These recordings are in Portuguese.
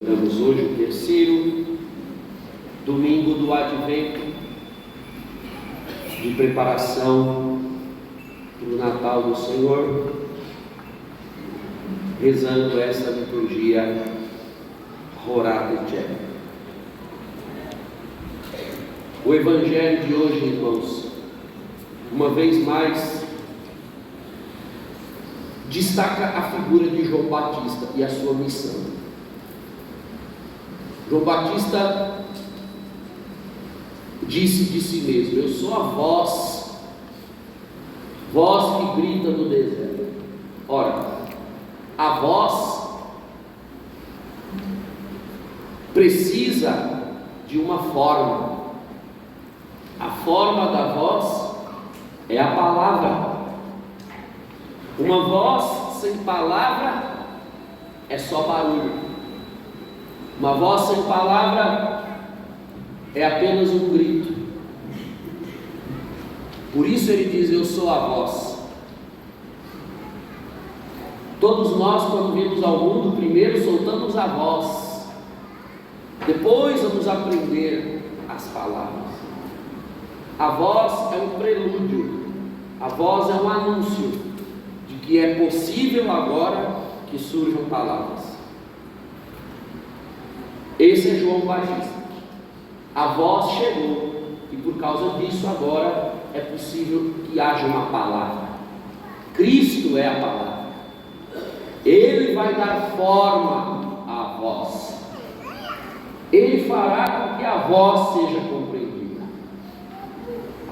Estamos hoje o terceiro domingo do Advento, de preparação para o Natal do Senhor, rezando esta liturgia Rorate Celi. O Evangelho de hoje, irmãos, uma vez mais, destaca a figura de João Batista e a sua missão. João Batista disse de si mesmo: eu sou a voz que grita no deserto. Ora, a voz precisa de uma forma. A forma da voz é a palavra. Uma voz sem palavra é só barulho. Uma voz sem palavra é apenas um grito. Por isso ele diz: eu sou a voz. Todos nós, quando vimos ao mundo, primeiro soltamos a voz, depois vamos aprender as palavras. A voz é um prelúdio, a voz é um anúncio de que é possível agora que surjam palavras. Esse é João Batista. A voz chegou e por causa disso agora é possível que haja uma palavra. Cristo é a palavra. Ele vai dar forma à voz. Ele fará com que a voz seja compreendida.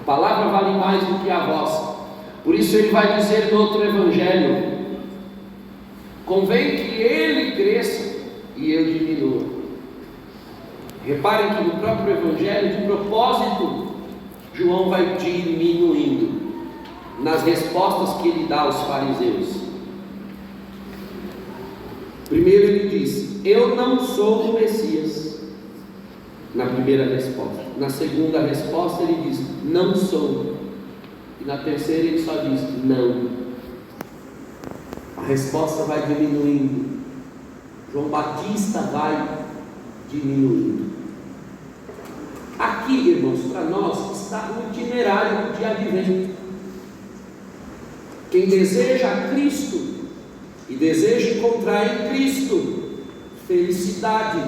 A palavra vale mais do que a voz. Por isso ele vai dizer no outro evangelho: convém que ele cresça e eu diminua. Reparem que no próprio Evangelho, de propósito, João vai diminuindo nas respostas que ele dá aos fariseus. Primeiro ele diz: eu não sou o Messias, na primeira resposta. Na segunda resposta ele diz: não sou. E na terceira ele só diz: não. A resposta vai diminuindo. João Batista vai diminuindo. Aqui, irmãos, para nós está o itinerário de Advento. Quem deseja Cristo e deseja encontrar em Cristo felicidade,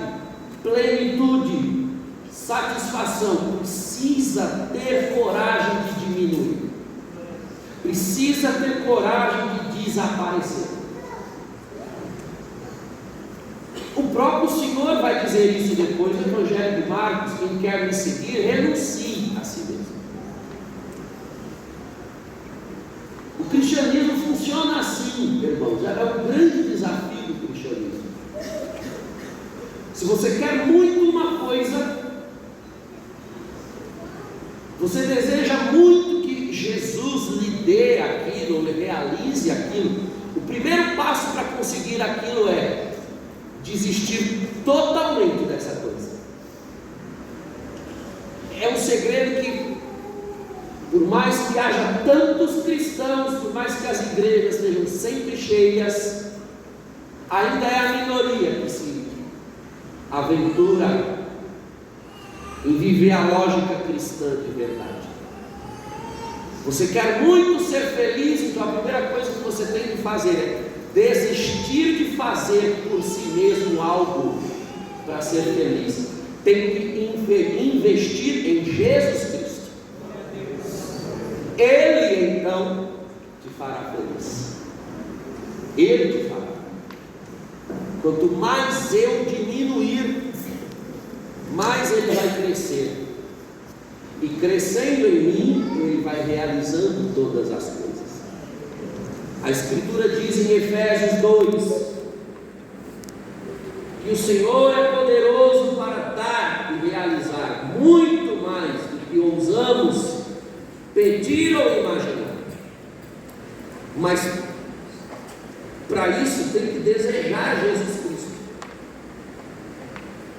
plenitude, satisfação, precisa ter coragem de diminuir, precisa ter coragem de desaparecer. O próprio Senhor vai dizer isso depois no Evangelho de Marcos: quem quer me seguir, renuncie a si mesmo. O cristianismo funciona assim, irmãos. É um grande desafio do cristianismo. Se você quer muito uma coisa, você deseja muito que Jesus lhe dê aquilo, lhe realize aquilo, o primeiro passo para conseguir aquilo é desistir totalmente dessa coisa. É um segredo que, por mais que haja tantos cristãos, por mais que as igrejas estejam sempre cheias, ainda é a minoria que se aventura em viver a lógica cristã de verdade. Você quer muito ser feliz, então a primeira coisa que você tem que fazer é desistir de fazer por si mesmo algo para ser feliz. Tem que investir em Jesus Cristo. Ele então te fará feliz. Ele te fará. Quanto mais eu diminuir, mais ele vai crescer. E crescendo em mim, ele vai realizando todas as coisas. A Escritura diz em Efésios 2 que o Senhor é poderoso para dar e realizar muito mais do que ousamos pedir ou imaginar. Mas para isso tem que desejar Jesus Cristo.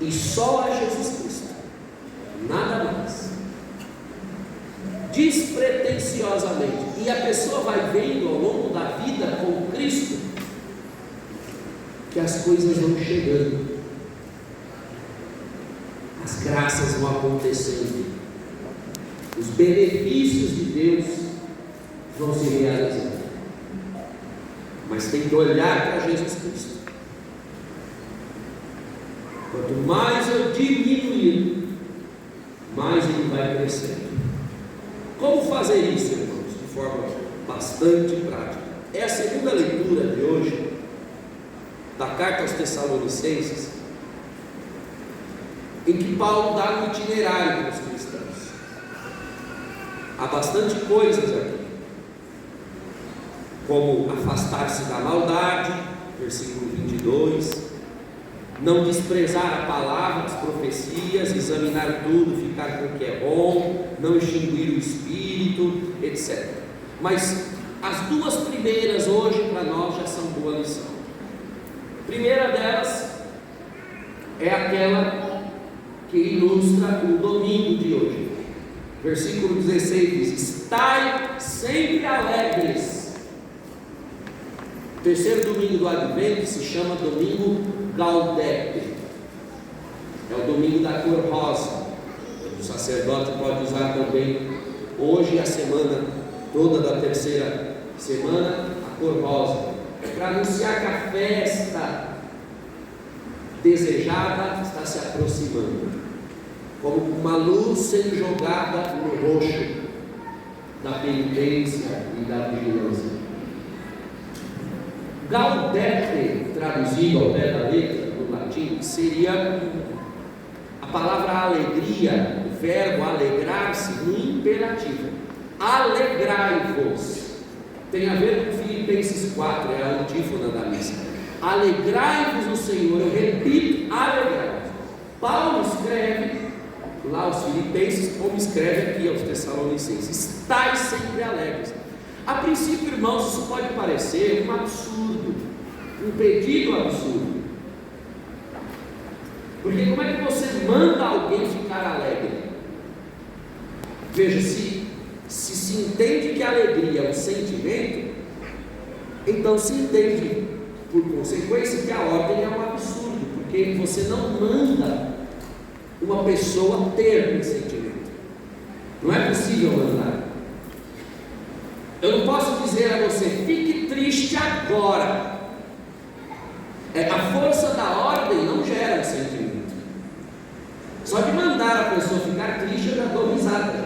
E só a Jesus Cristo, nada mais. Despretensiosamente. E a pessoa vai vendo ao longo da vida com Cristo que as coisas vão chegando. as graças vão acontecendo, os benefícios de Deus vão se realizando. Mas tem que olhar para Jesus Cristo. Quanto mais eu diminuir, mais ele vai crescendo. Como fazer isso, irmãos? De forma bastante prática. É a segunda leitura de hoje da carta aos Tessalonicenses, em que Paulo dá um itinerário para os cristãos. Há bastante coisas aqui, como afastar-se da maldade, versículo 22, não desprezar a palavra, as profecias, examinar tudo, ficar com o que é bom, não extinguir o espírito, etc. Mas as duas primeiras hoje para nós já são boa lição. A primeira delas é aquela que ilustra o domingo de hoje. Versículo 16 diz: estai sempre alegres. O terceiro domingo do Advento se chama domingo Gaudete, é o domingo da cor rosa. O sacerdote pode usar também hoje, a semana toda da terceira semana, a cor rosa, para anunciar que a festa desejada está se aproximando, como uma luz sendo jogada no roxo da penitência e da vigilância. Gaudete, traduzido ao pé da letra no latim, seria a palavra alegria, o verbo alegrar-se no imperativo. Alegrai-vos. Tem a ver com Filipenses 4, é a antífona da missa. Alegrai-vos no Senhor. Eu repito, alegrai-vos. Paulo escreve lá aos Filipenses, como escreve aqui aos Tessalonicenses: estai sempre alegres. A princípio, irmãos, isso pode parecer um absurdo, um pedido absurdo, porque como é que você manda alguém ficar alegre? Veja, se entende que a alegria é um sentimento, então se entende por consequência que a ordem é um absurdo, porque você não manda uma pessoa ter um sentimento, não é possível mandar. Eu não posso dizer a você: fique triste agora. A força da ordem não gera um sentimento. Só de mandar a pessoa ficar triste eu já dou risada.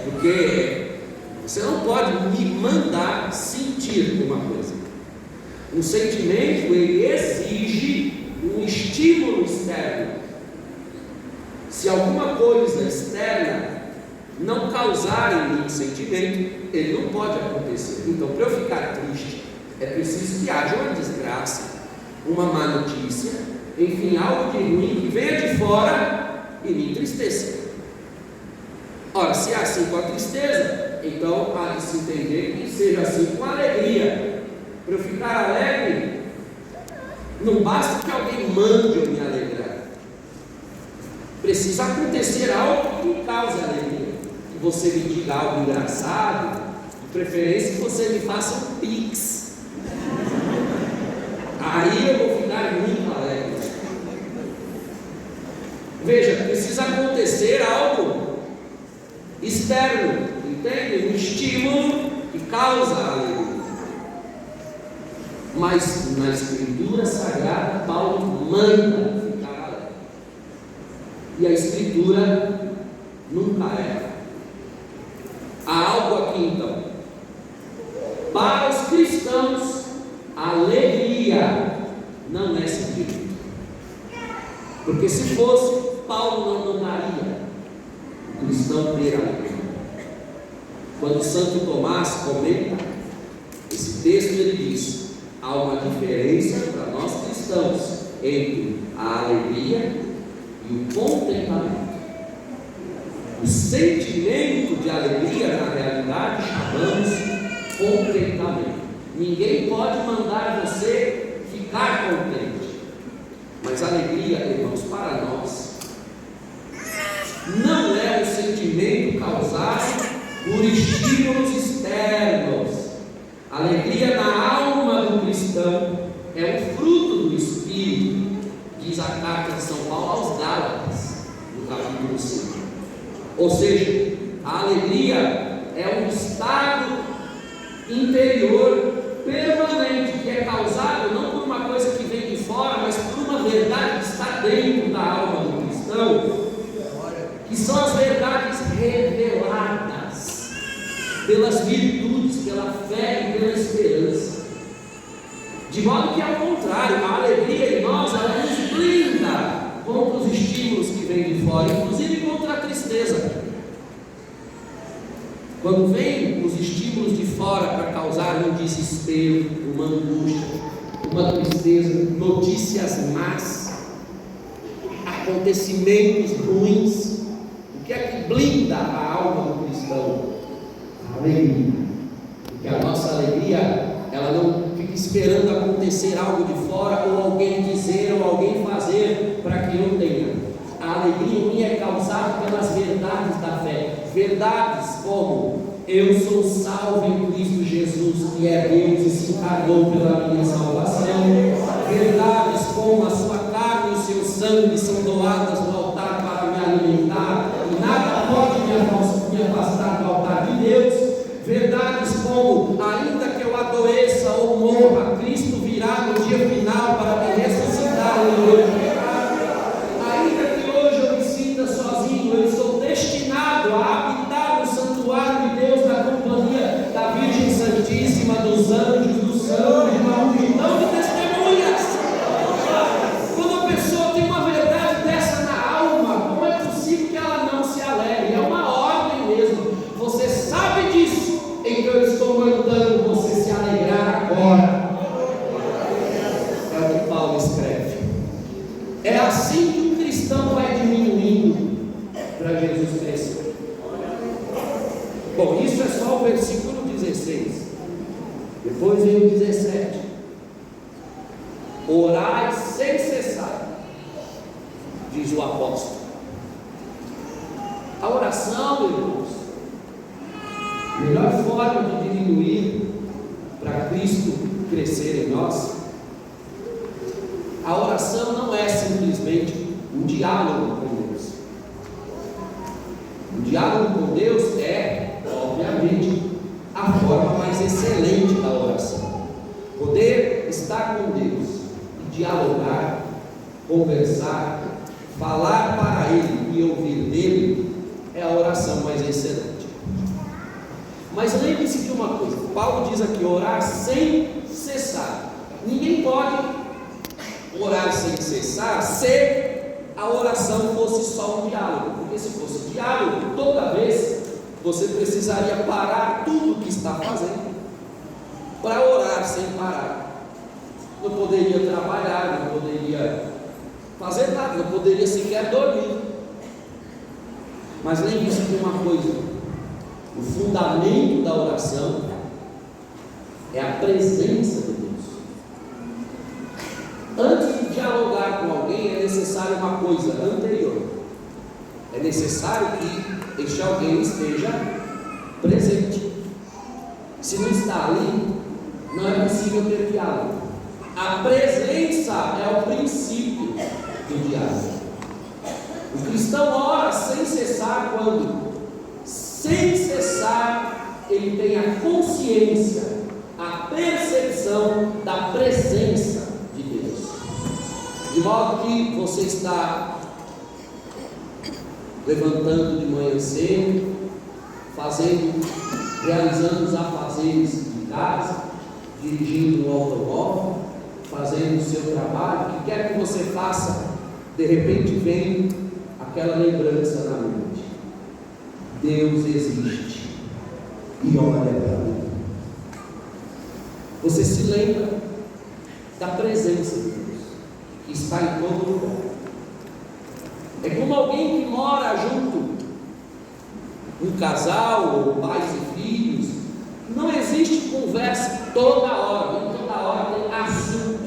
Porque você não pode me mandar sentir uma coisa. Um sentimento, ele exige um estímulo externo. Se alguma coisa externa não causar em mim sentimento, ele não pode acontecer. Então, para eu ficar triste, é preciso que haja uma desgraça, uma má notícia, enfim, algo de ruim que venha de fora e me entristeça. Ora, se é assim com a tristeza, então há de se entender que seja assim com a alegria. Para eu ficar alegre, não basta que alguém mande eu me alegrar, precisa acontecer algo que me cause alegria. Que você me diga algo engraçado, de preferência que você me faça um pix, aí eu vou ficar muito alegre. Veja, precisa acontecer algo externo, entende? Um estímulo que causa alegria. Mas na Escritura Sagrada, Paulo manda ficar alegre, e a Escritura nunca erra. Há algo aqui então. Para os cristãos, alegria não é sentimento, porque se fosse, Paulo não mandaria o cristão ter alegria. Quando Santo Tomás comenta esse texto, ele diz: há uma diferença para nós cristãos entre a alegria e o contentamento. O sentimento de alegria, na realidade, chamamos contentamento. Ninguém pode mandar você ficar contente, mas alegria, irmãos, para nós não é um sentimento causado por estímulos externos. Alegria na alma do cristão é um fruto do Espírito, diz diz a carta de São Paulo aos Gálatas, no capítulo 5. Ou seja, a alegria é um estado interior permanente, que é causado não por uma coisa que vem de fora, mas por uma verdade que está dentro da alma do cristão, que são as verdades reveladas pelas virtudes, pela fé e pela esperança. De modo que, ao contrário, a alegria em nós, ela nos blinda contra os estímulos que vêm de fora, inclusive contra a tristeza. Quando vêm os estímulos de fora para causar um desespero, uma angústia, uma tristeza, notícias más, acontecimentos ruins, o que é que blinda a alma do cristão? A alegria. Porque a nossa alegria, ela não fica esperando acontecer algo de fora, ou alguém dizer, ou alguém fazer, para que eu tenha. A alegria em mim é causada pelas verdades da fé. Verdades como: eu sou salvo em Cristo Jesus, que é Deus e se encarnou pela minha salvação. Verdades como: a sua carne e o seu sangue são doadas no altar para me alimentar, e nada pode me afastar do altar de Deus. Verdades como: ainda que eu adoeça ou morra, Cristo virá no dia final para me ressuscitar e me glorificar. Ainda que hoje eu me sinta sozinho, eu estou destinado a habitar no santuário de Deus, na companhia da Virgem Santíssima, dos anjos, dos santos, de uma multidão de testemunhas. Quando a pessoa tem uma verdade dessa na alma, como é possível que ela não se alegre? É uma ordem mesmo. Você sabe disso, então eu estou mandando você se alegrar agora. É o que Paulo escreve. É assim que o cristão vai diminuindo para Jesus crescer. Bom, isso é só o versículo 16. Depois vem o 17. Orai sem cessar, diz o apóstolo. A oração, irmãos, a melhor forma de diminuir para Cristo crescer em nós, a oração não é simplesmente um diálogo com Deus. O diálogo com Deus é, obviamente, a forma mais excelente da oração. Poder estar com Deus e dialogar, conversar, falar para Ele e ouvir dele é a oração mais excelente. Mas lembre-se de uma coisa: Paulo diz aqui, orar sem cessar. Ninguém pode orar sem cessar se a oração fosse só um diálogo, porque se fosse diálogo, toda vez você precisaria parar tudo o que está fazendo para orar sem parar. Não poderia trabalhar, não poderia fazer nada, não poderia sequer dormir. Mas lembre-se de uma coisa: o fundamento da oração é a presença de Deus. Antes de dialogar com alguém, é necessário uma coisa anterior. É necessário que este alguém esteja presente. Se não está ali, não é possível ter diálogo. A presença é o princípio do diálogo. O cristão ora sem cessar quando, sem cessar, ele tem a consciência, a percepção da presença de Deus. De modo que você está levantando de manhã cedo, realizando os afazeres de casa, dirigindo um automóvel, fazendo o seu trabalho, o que quer que você faça, de repente vem aquela lembrança na mente: Deus existe e olha para mim. Você se lembra da presença de Deus, que está em todo lugar. É como alguém que mora junto, um casal, ou pais e filhos. Não existe conversa toda hora, nem toda hora tem assunto.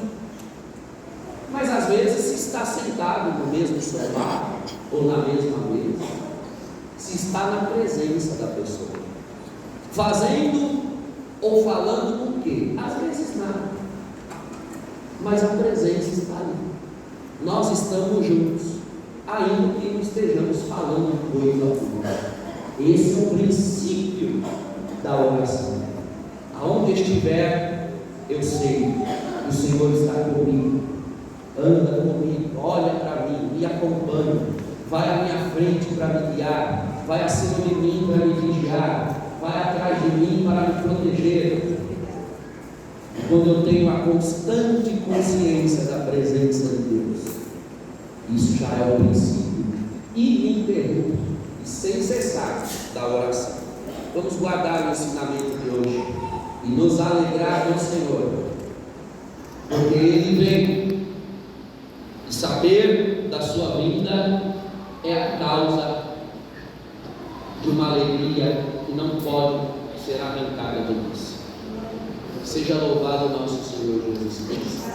Mas às vezes se está sentado no mesmo sofá, ou na mesma mesa, se está na presença da pessoa, fazendo ou falando o quê? Às vezes nada, mas a presença está ali. nós estamos juntos, ainda que não estejamos falando coisa alguma. Esse é o princípio da oração. Aonde estiver, eu sei, o Senhor está comigo, anda comigo, olha para mim, me acompanha, vai à minha frente para me guiar, vai acima de mim para me vigiar, vai atrás de mim para me proteger. Quando eu tenho a constante consciência da presença de Deus, isso já é o princípio ininterrupto e sem cessar da oração. Vamos guardar o ensinamento de hoje e nos alegrar no Senhor, porque Ele vem, e saber da sua vinda é a causa de uma alegria que não pode ser arrancada de nós. Seja louvado nosso Senhor Jesus Cristo.